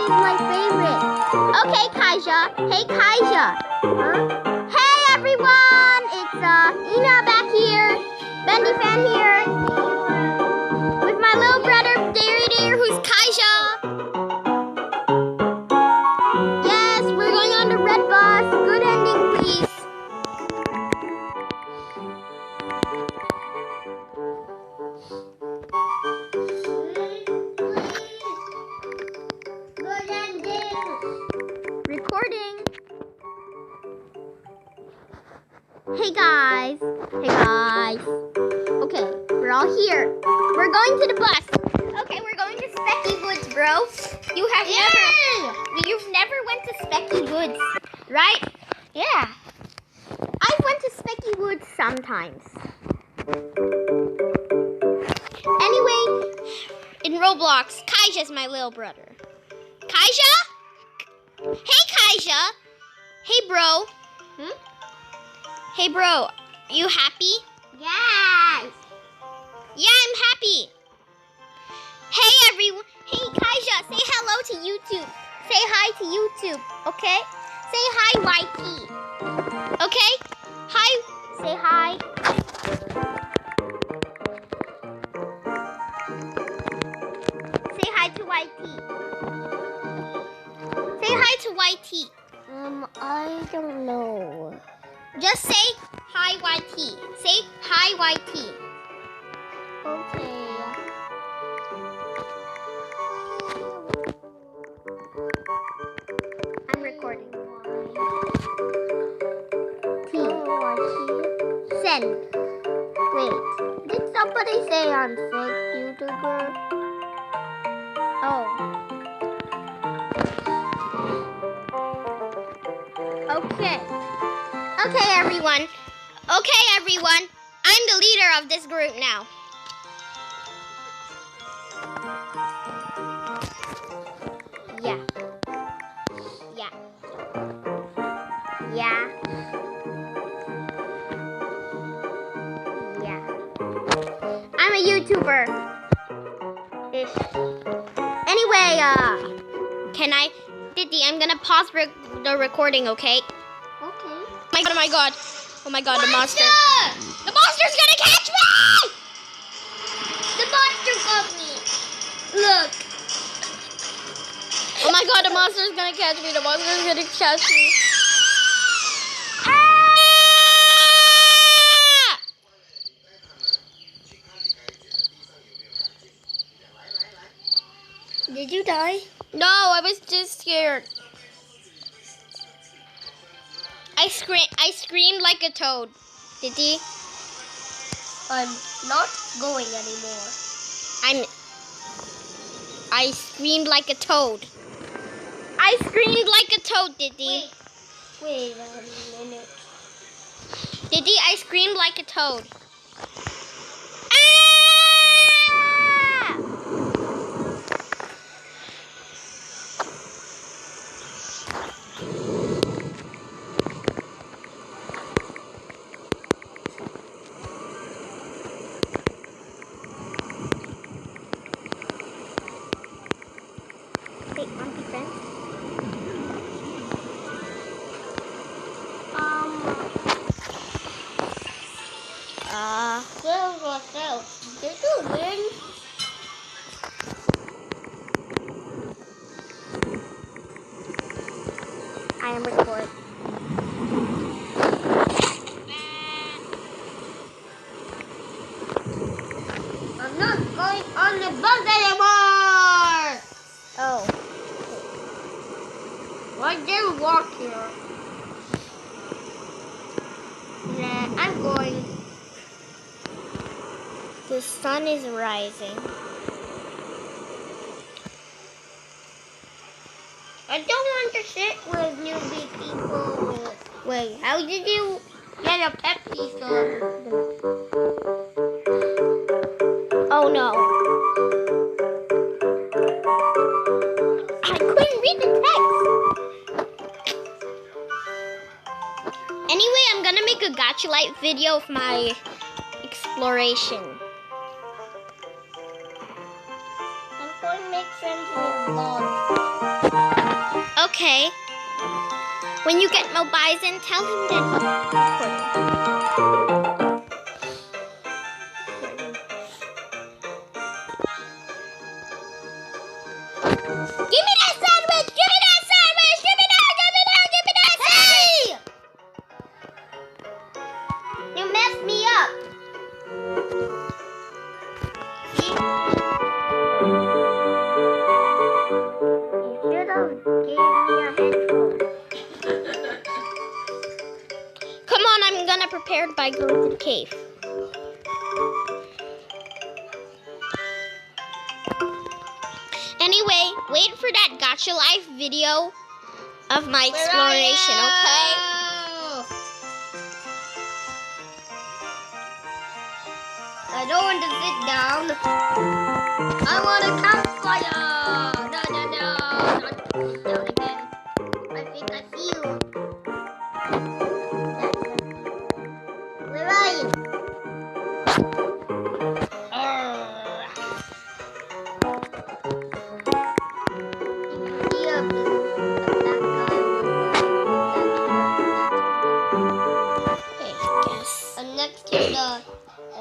is my favorite. Okay, Kaija. Hey, Kaija. Huh? Hey, everyone. It's Ina back here. Bendy Fan here. With my little brother, Dairy Dare, who's Kaija. Yes, we're going on the red bus. Good ending, please. Good ending. Recording. Hey guys. Hey guys. Okay, we're all here. We're going to the bus. Okay, we're going to Specky Woods, bro. You've never went to Specky Woods, right? Yeah. I've went to Specky Woods sometimes. Anyway, in Roblox, Kaija's my little brother. Kaija? Hey, Kaija. Hey, bro. Hey, bro. You happy? Yes. Yeah, I'm happy. Hey, everyone. Hey, Kaija, say hello to YouTube. Say hi to YouTube, okay? Say hi, YT. Okay? Hi. Say hi. Say hi to YT. Say hi to YT. I don't know. Just say hi, YT. Say hi, YT. Okay. I'm recording. T. Send. Wait. Did somebody say I'm fake YouTuber? Oh. Okay. Okay, everyone. Okay, everyone. I'm the leader of this group now. Yeah. Yeah. Yeah. Yeah. I'm a YouTuber. Ish. Anyway, can I... Diddy, I'm gonna pause the recording, okay? Okay. Oh my god. Oh my god, the monster. The monster's gonna catch me! The monster got me. Look. Oh my god, the monster's gonna catch me. The monster's gonna catch me. Ah! Did you die? No, I was just scared. I screamed like a toad. Did he? I'm not going anymore. I screamed like a toad. I screamed like a toad, Diddy. Wait a minute. Diddy, I screamed like a toad. Wait, monkey friends? Kill yourself. Did you win? I am recording. I'm not going on the bus anymore! Oh. Why did you walk here? Nah, I'm going. The sun is rising. I don't want to sit with newbie people. Wait, how did you get a Pepsi store? Oh no. I couldn't read the text. Anyway, I'm gonna make a Gacha Light video of my exploration. I'm going to make friends with vlogs. Okay. When you get Mo Bison, tell him that he's recording. Give me that sandwich! Give me that sandwich! Give me that! Give me that! Give me that sandwich! Hey! You messed me up. See? You should have gave me a headphone. Come on, I'm gonna prepare by going to the cave. Anyway, wait for that Gacha Life video of my exploration, okay? I don't want to sit down. I want a campfire. No, no, no. Not sit down again. I think I see you. Where are you?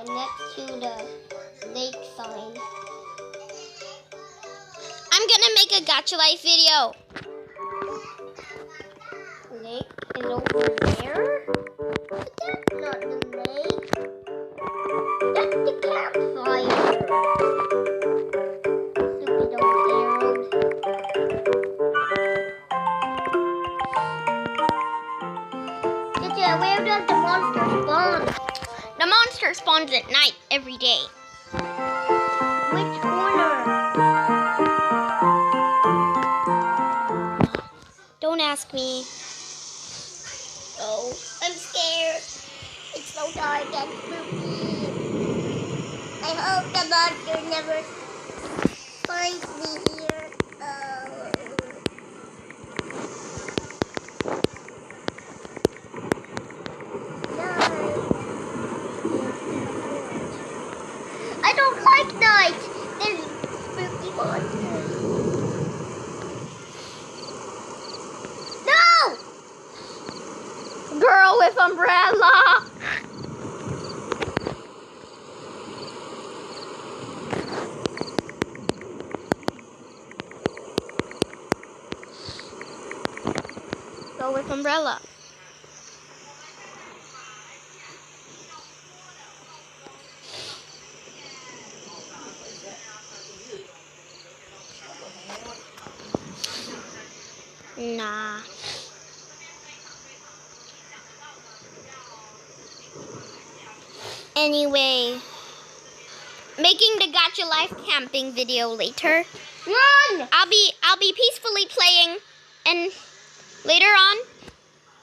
Next to the lake sign. I'm gonna make a Gacha Life video. Lake is over there. That's not the lake. That's the campfire. Stupid old arrows. Teacher, where does the monster spawn? The monster spawns at night every day. Which corner? Don't ask me. Oh, I'm scared. It's so dark and spooky. I hope the monster never finds me here. I don't like night. There's spooky monsters. No! Girl with umbrella. Girl with umbrella. Nah. Anyway, making the Gacha Life camping video later. Run! I'll be peacefully playing, and later on,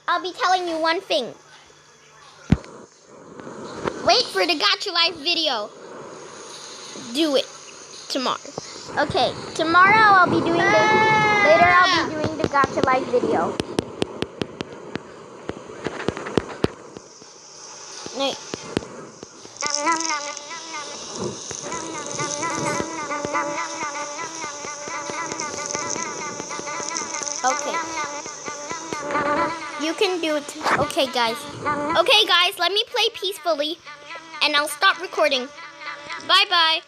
I'll be telling you one thing. Wait for the Gacha Life video. Do it tomorrow. Okay, tomorrow I'll be doing the. Later I'll be doing the Gacha Life video. Wait. Okay. You can do it. Okay, guys. Okay, guys, let me play peacefully, and I'll stop recording. Bye-bye.